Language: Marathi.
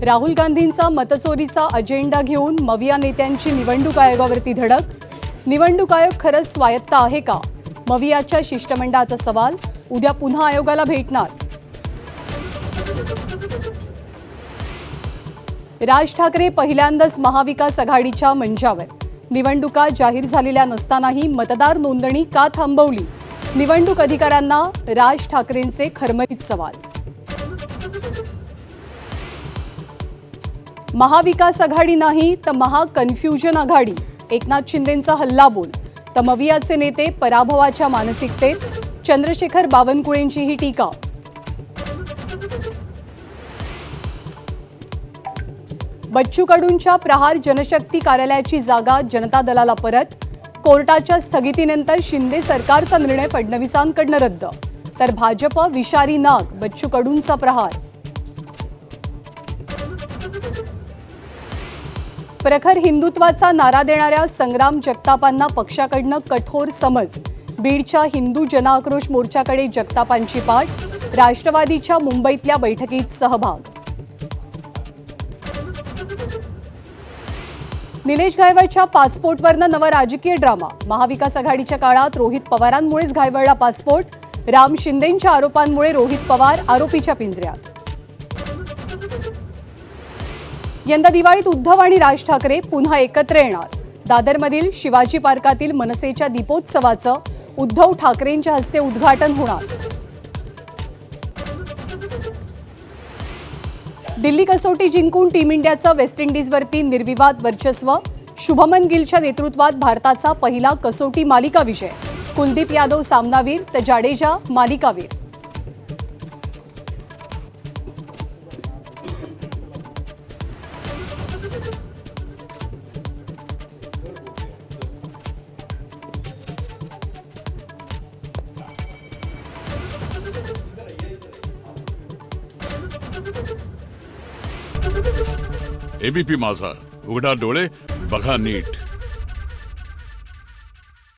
राहुल गांधींचा मतचोरीचा अजेंडा घेऊन मविया नेत्यांची निवडणूक आयोगावरती धडक। निवडणूक आयोग खरंच स्वायत्त आहे का? मवियाच्या शिष्टमंडळाचा सवाल। उद्या पुन्हा आयोगाला भेटणार। राज ठाकरे पहिल्यांदाच महाविकास आघाडीच्या मंचावर। निवडणुका जाहीर झालेल्या नसतानाही मतदार नोंदणी का थांबवली? निवडणूक अधिकाऱ्यांना राज ठाकरेंचे खरमरीत सवाल। महाविकास आघाडी नाही तर महाकन्फ्युजन आघाडी। एकनाथ शिंदेंचा हल्लाबोल। तर मवियाचे नेते पराभवाच्या मानसिकतेत। चंद्रशेखर बावनकुळेंची ही टीका। बच्चू कडूंच्या प्रहार जनशक्ती कार्यालयाची जागा जनता दलाला परत। कोर्टाच्या स्थगितीनंतर शिंदे सरकारचा निर्णय फडणवीसांकडून रद्द। तर भाजप विषारी नाग बच्चू कडूंचा प्रहार। प्रखर हिंदुत्वाचा नारा देणाऱ्या संग्राम जगतापांना पक्षाकडून कठोर समज। बीडच्या हिंदू जनआक्रोश मोर्चाकडे जगतापांची पाठ। राष्ट्रवादीच्या मुंबईतल्या बैठकीत सहभाग। निलेश घायवळच्या पासपोर्टवरनं नवा राजकीय ड्रामा। महाविकास आघाडीच्या काळात रोहित पवारांमुळेच घायवळला पासपोर्ट। राम शिंदेंच्या आरोपांमुळे रोहित पवार आरोपीच्या पिंजऱ्यात। यंदा दिवाळीत उद्धव आणि राज ठाकरे पुन्हा एकत्र येणार। दादरमधील शिवाजी पार्कातील मनसेच्या दीपोत्सवाचं उद्धव ठाकरेंच्या हस्ते उद्घाटन होणार। दिल्ली कसोटी जिंकून टीम इंडियाचं वेस्ट इंडिजवरती निर्विवाद वर्चस्व। शुभमन गिलच्या नेतृत्वात भारताचा पहिला कसोटी मालिका विजय। कुलदीप यादव सामनावीर तर जाडेजा मालिकावीर। एबीपी माझा, उघडा डोळे बघा नीट।